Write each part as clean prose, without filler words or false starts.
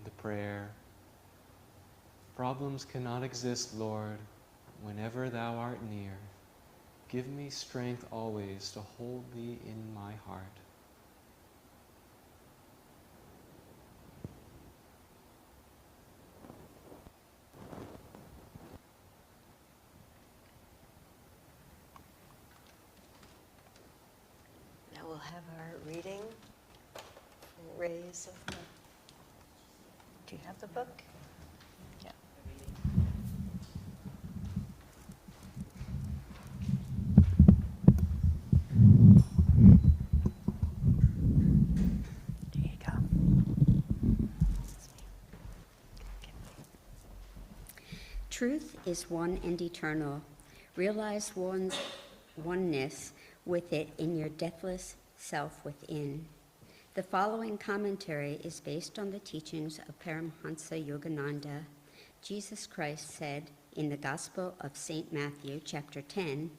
the prayer. Problems cannot exist, Lord, whenever thou art near. Give me strength always to hold thee in my heart. Now we'll have our reading from Rays of the... Do you have the book? Yeah. There you go. Truth is one and eternal. Realize one's oneness with it in your deathless self within. The following commentary is based on the teachings of Paramhansa Yogananda. Jesus Christ said in the Gospel of St. Matthew, chapter 10,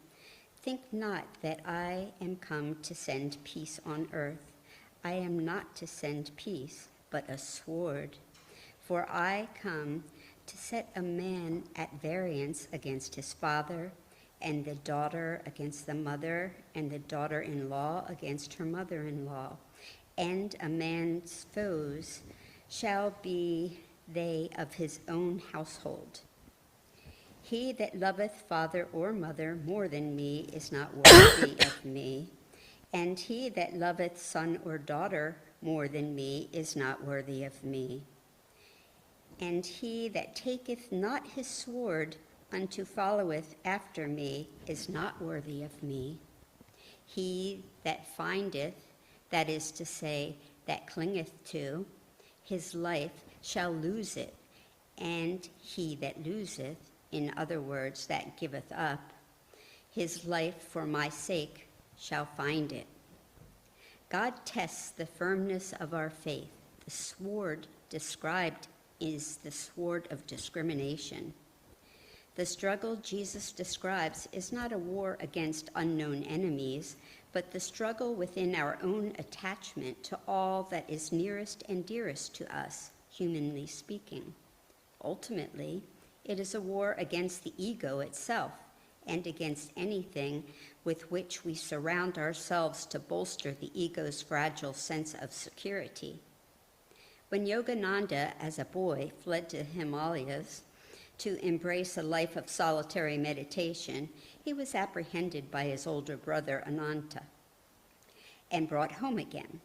"Think not that I am come to send peace on earth. I am not to send peace, but a sword. For I come to set a man at variance against his father, and the daughter against the mother, and the daughter-in-law against her mother-in-law. And a man's foes shall be they of his own household. He that loveth father or mother more than me is not worthy of me, and he that loveth son or daughter more than me is not worthy of me. And he that taketh not his sword unto followeth after me is not worthy of me. He that findeth, that is to say, that clingeth to, his life shall lose it, and he that loseth, in other words, that giveth up, his life for my sake shall find it." God tests the firmness of our faith. The sword described is the sword of discrimination. The struggle Jesus describes is not a war against unknown enemies, but the struggle within our own attachment to all that is nearest and dearest to us, humanly speaking. Ultimately, it is a war against the ego itself and against anything with which we surround ourselves to bolster the ego's fragile sense of security. When Yogananda, as a boy, fled to the Himalayas to embrace a life of solitary meditation, he was apprehended by his older brother, Ananda, and brought home again.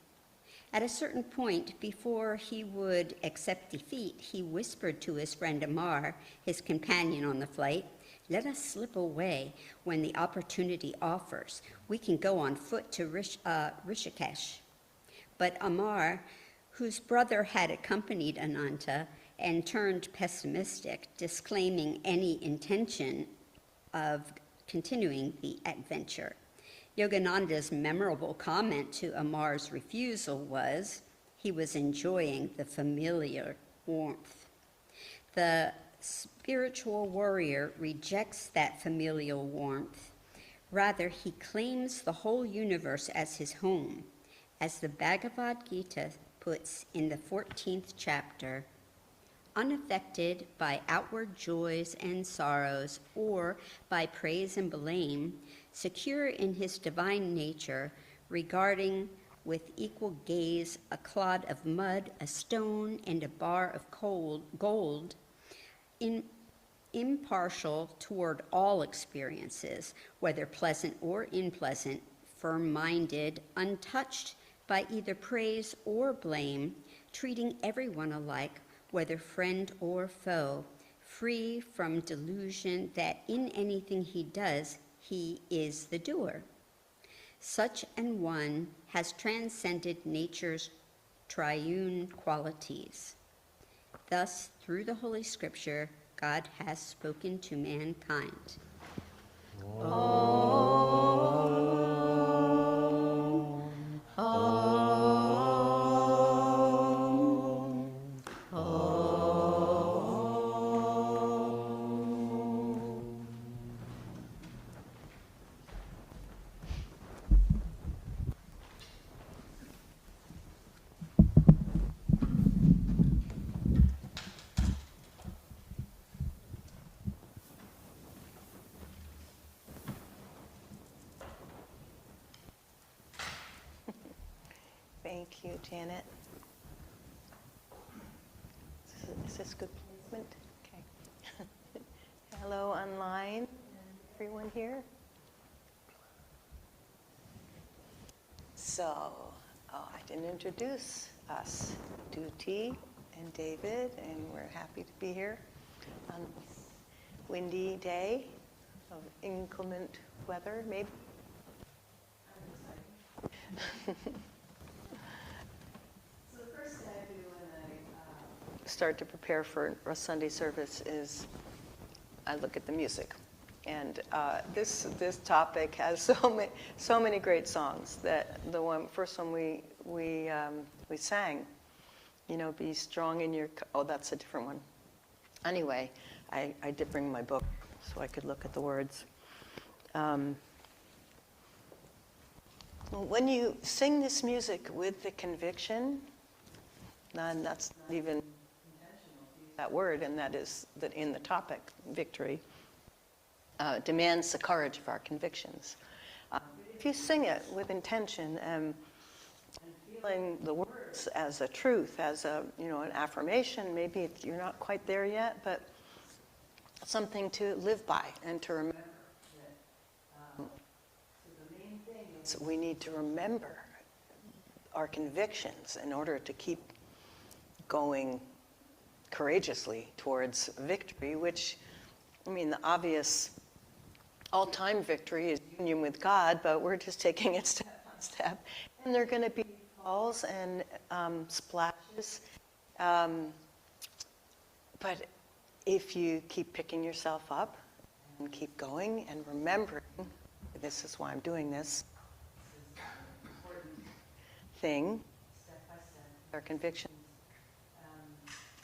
At a certain point, before he would accept defeat, he whispered to his friend Amar, his companion on the flight, "Let us slip away when the opportunity offers. We can go on foot to Rishikesh." But Amar, whose brother had accompanied Ananda, and turned pessimistic, disclaiming any intention of continuing the adventure. Yogananda's memorable comment to Amar's refusal was, he was enjoying the familiar warmth. The spiritual warrior rejects that familial warmth. Rather, he claims the whole universe as his home. As the Bhagavad Gita puts in the 14th chapter, unaffected by outward joys and sorrows or by praise and blame, secure in his divine nature, regarding with equal gaze a clod of mud, a stone, and a bar of gold, impartial toward all experiences, whether pleasant or unpleasant, firm-minded, untouched by either praise or blame, treating everyone alike, whether friend or foe, free from delusion that in anything he does, he is the doer. Such an one has transcended nature's triune qualities. Thus, through the Holy Scripture, God has spoken to mankind. you, Janet. Is this good placement? Okay. Hello online, everyone here. So, I didn't introduce us, Dhuti and David, and we're happy to be here on this windy day of inclement weather, maybe. So the first thing I do when I start to prepare for a Sunday service is I look at the music. And this topic has so many great songs. That the first one we sang, you know, be strong in your. Oh, that's a different one. Anyway, I did bring my book so I could look at the words. When you sing this music with the conviction, and that's not even intentional, that word, and that is that in the topic, victory. Demands the courage of our convictions. If you sing it with intention and feeling the words as a truth, as a an affirmation, maybe you're not quite there yet, but something to live by and to remember. So the main thing is we need to remember our convictions in order to keep going courageously towards victory, which, I mean, the obvious all-time victory is union with God, but we're just taking it step by step. And there are going to be falls and splashes. But if you keep picking yourself up and keep going and remembering, this is why I'm doing this important thing, step by step, our convictions.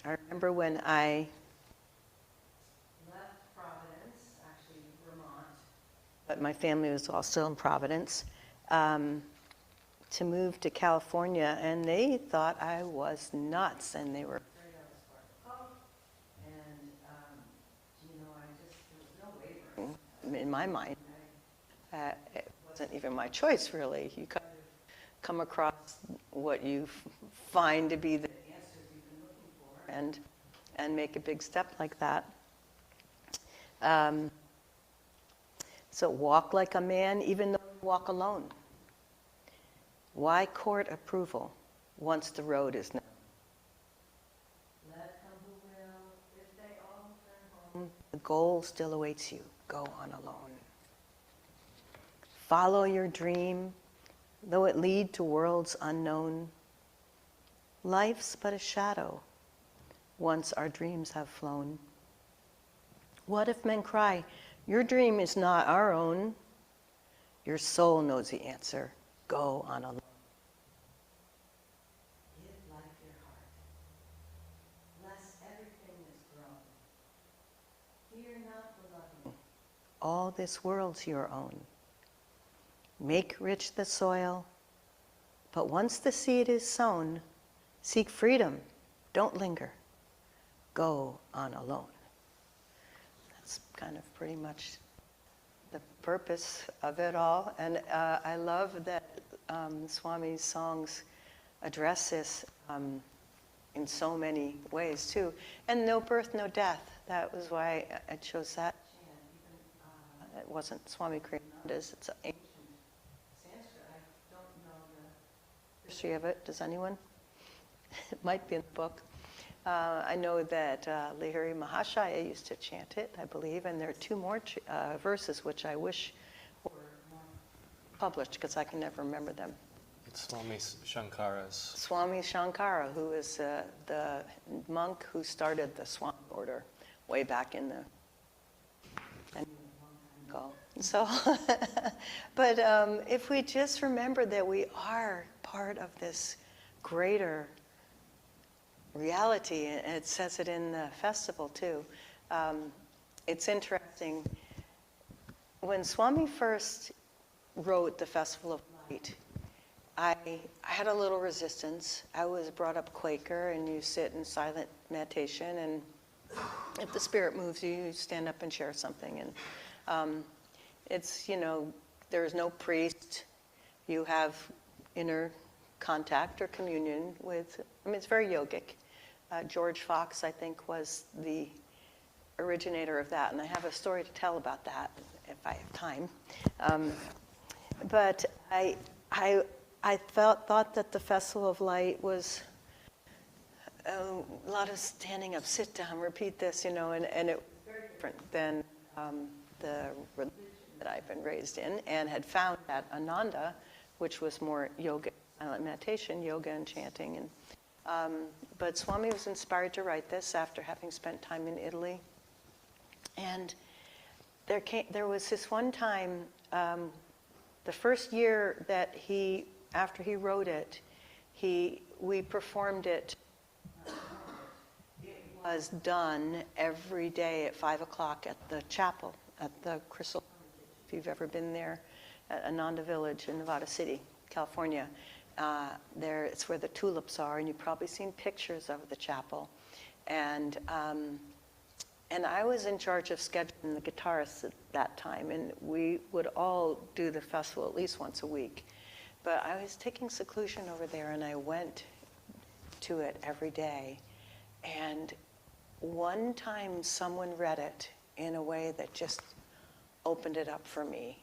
I remember when I but my family was also in Providence, to move to California, and they thought I was nuts, and they were afraid I was part of the cult, and there was no wavering in my mind. It wasn't even my choice, really. You kind of come across what you find to be the answers you've been looking for, and make a big step like that. So walk like a man, even though you walk alone. Why court approval once the road is known? Let come who will, if they all turn home, the goal still awaits you. Go on alone. Follow your dream, though it lead to worlds unknown. Life's but a shadow, once our dreams have flown. What if men cry, your dream is not our own? Your soul knows the answer. Go on alone. Give life your heart. Bless everything that's grown. Fear not the loving. All this world's your own. Make rich the soil. But once the seed is sown, seek freedom. Don't linger. Go on alone. That's kind of pretty much the purpose of it all. And I love that Swami's songs address this in so many ways, too. And no birth, no death. That was why I chose that. It wasn't Swami Kriyananda's. It's an ancient Sanskrit. I don't know the history of it. Does anyone? It might be in the book. I know that Lahiri Mahashaya used to chant it, I believe, and there are two more verses which I wish were more published because I can never remember them. It's Swami Shankara's. Swami Shankara, who is the monk who started the Swami order way back in the ago. So, but if we just remember that we are part of this greater reality, and it says it in the festival too. It's interesting. When Swami first wrote the Festival of Light, I had a little resistance. I was brought up Quaker, and you sit in silent meditation, and if the spirit moves you, you stand up and share something. And it's, there is no priest. You have inner contact or communion with, I mean, it's very yogic. George Fox, I think, was the originator of that, and I have a story to tell about that if I have time. But I thought that the Festival of Light was a lot of standing up, sit down, repeat this, and it was very different than the religion that I've been raised in, and had found at Ananda, which was more yoga, silent meditation, yoga and chanting. But Swami was inspired to write this after having spent time in Italy. And there was this one time, the first year that after he wrote it, we performed it. It was done every day at 5 o'clock at the chapel, at the Crystal, if you've ever been there, at Ananda Village in Nevada City, California. It's where the tulips are, and you've probably seen pictures of the chapel. And I was in charge of scheduling the guitarists at that time, and we would all do the festival at least once a week. But I was taking seclusion over there, and I went to it every day. And one time someone read it in a way that just opened it up for me.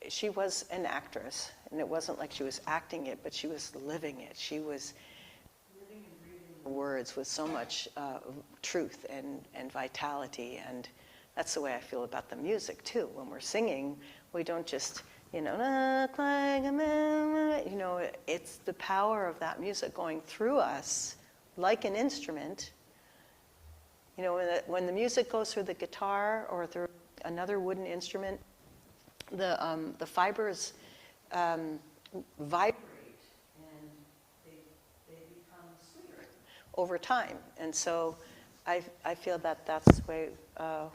She was an actress, and it wasn't like she was acting it, but she was living it. She was living and breathing the words with so much truth and vitality, and that's the way I feel about the music too. When we're singing, we don't just, it's the power of that music going through us like an instrument. When the music goes through the guitar or through another wooden instrument, the fibers vibrate and they become sweeter over time. And so I feel that that's the way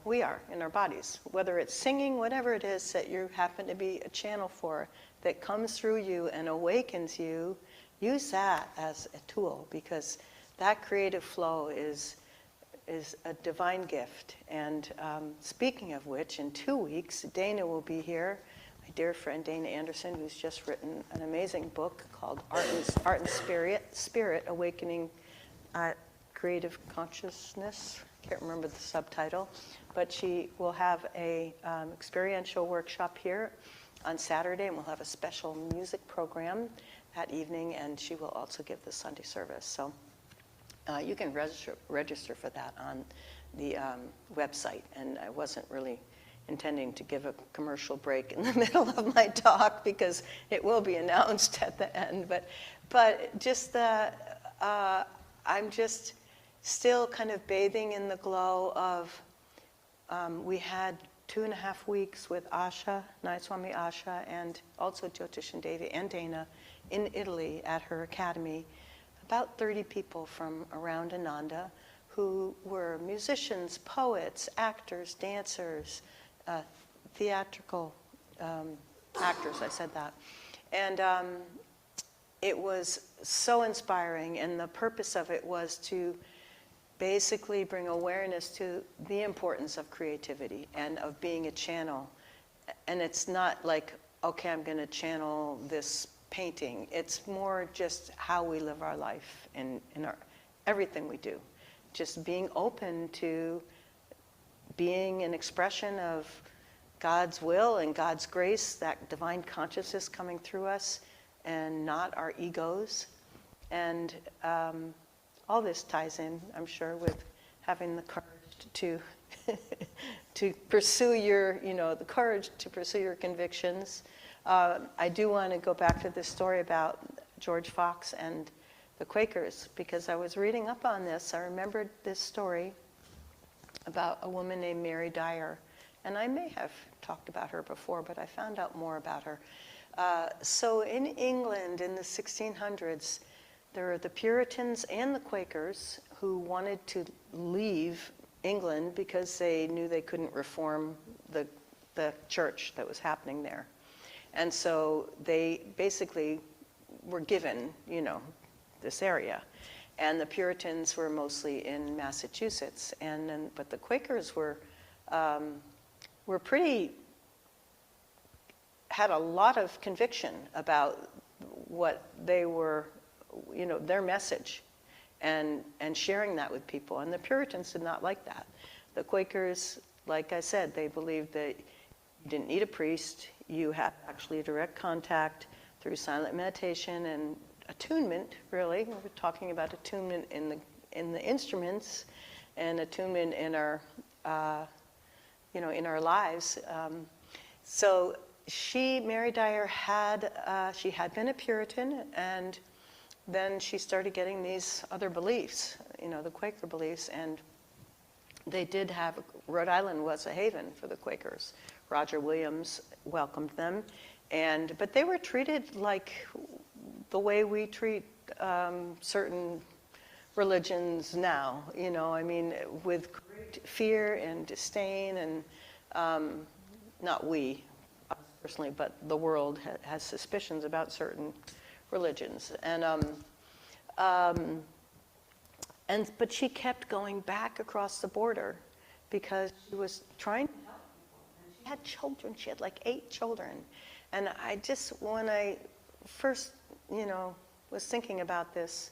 we are in our bodies. Whether it's singing, whatever it is that you happen to be a channel for that comes through you and awakens you, use that as a tool, because that creative flow is a divine gift. And speaking of which, in 2 weeks, Dana will be here, my dear friend Dana Anderson, who's just written an amazing book called Art and Spirit, Awakening Creative Consciousness. Can't remember the subtitle, but she will have a experiential workshop here on Saturday, and we'll have a special music program that evening, and she will also give the Sunday service. So you can register for that on the website, and I wasn't really intending to give a commercial break in the middle of my talk because it will be announced at the end. But just I'm just still kind of bathing in the glow of. We had 2.5 weeks with Asha, Nayaswami Asha, and also Jyotish and Devi and Dana in Italy at her academy. About 30 people from around Ananda who were musicians, poets, actors, dancers, theatrical actors, I said that. And it was so inspiring, and the purpose of it was to basically bring awareness to the importance of creativity and of being a channel. And it's not like, okay, I'm going to channel this painting. It's more just how we live our life in everything we do. Just being open to being an expression of God's will and God's grace, that divine consciousness coming through us, and not our egos. And all this ties in, I'm sure, with having the courage to to pursue your, the courage to pursue your convictions. I do want to go back to this story about George Fox and the Quakers, because I was reading up on this. I remembered this story about a woman named Mary Dyer, and I may have talked about her before, but I found out more about her. So in England in the 1600s, there were the Puritans and the Quakers who wanted to leave England because they knew they couldn't reform the church that was happening there. And so they basically were given, this area. And the Puritans were mostly in Massachusetts. But the Quakers were pretty had a lot of conviction about what they were, their message, and sharing that with people. And the Puritans did not like that. The Quakers, like I said, they believed that you didn't need a priest. You had actually direct contact through silent meditation and attunement, really. We're talking about attunement in the instruments and attunement in our, in our lives. So Mary Dyer she had been a Puritan, and then she started getting these other beliefs, the Quaker beliefs, and they did have, Rhode Island was a haven for the Quakers. Roger Williams welcomed them, but they were treated like the way we treat certain religions now, with great fear and disdain, and not we personally, but the world has suspicions about certain religions. But she kept going back across the border because she was trying to help people. And she had children. She had like 8 children. And when I first, was thinking about this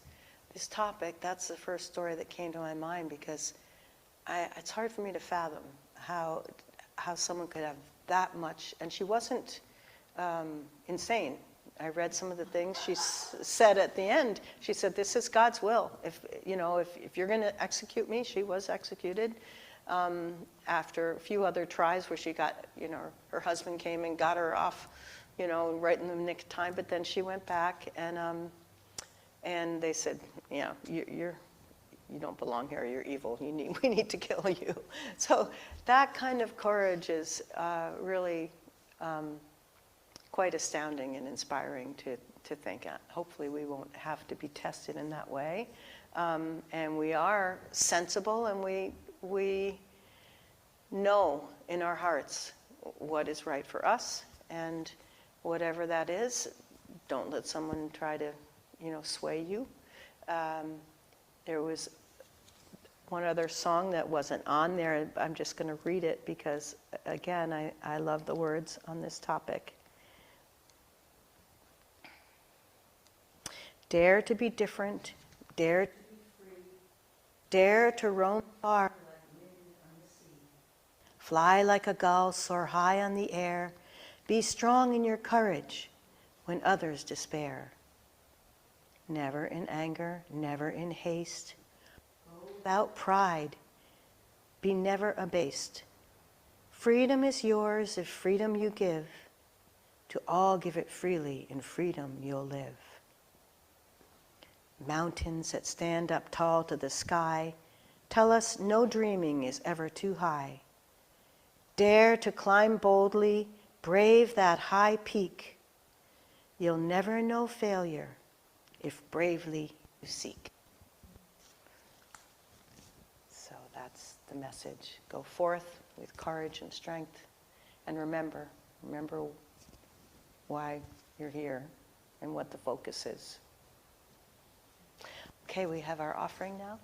topic, that's the first story that came to my mind, because it's hard for me to fathom how someone could have that much. And she wasn't insane. I read some of the things she said at the end. She said, "This is God's will. If you're going to execute me," she was executed after a few other tries where she got, her husband came and got her off, right in the nick of time. But then she went back, and they said, you don't belong here. You're evil. We need to kill you. So that kind of courage is really quite astounding and inspiring to think. Hopefully we won't have to be tested in that way. And we are sensible, and we know in our hearts what is right for us, and whatever that is, don't let someone try to, sway you. There was one other song that wasn't on there. I'm just going to read it because, again, I love the words on this topic. Dare to be different, dare to be free, dare to roam far like wind on the sea. Fly like a gull, soar high on the air, be strong in your courage when others despair. Never in anger, never in haste, go without pride, be never abased. Freedom is yours if freedom you give, to all give it freely, in freedom you'll live. Mountains that stand up tall to the sky tell us no dreaming is ever too high. Dare to climb boldly, brave that high peak. You'll never know failure if bravely you seek. So that's the message. Go forth with courage and strength, and remember why you're here and what the focus is. Okay, we have our offering now.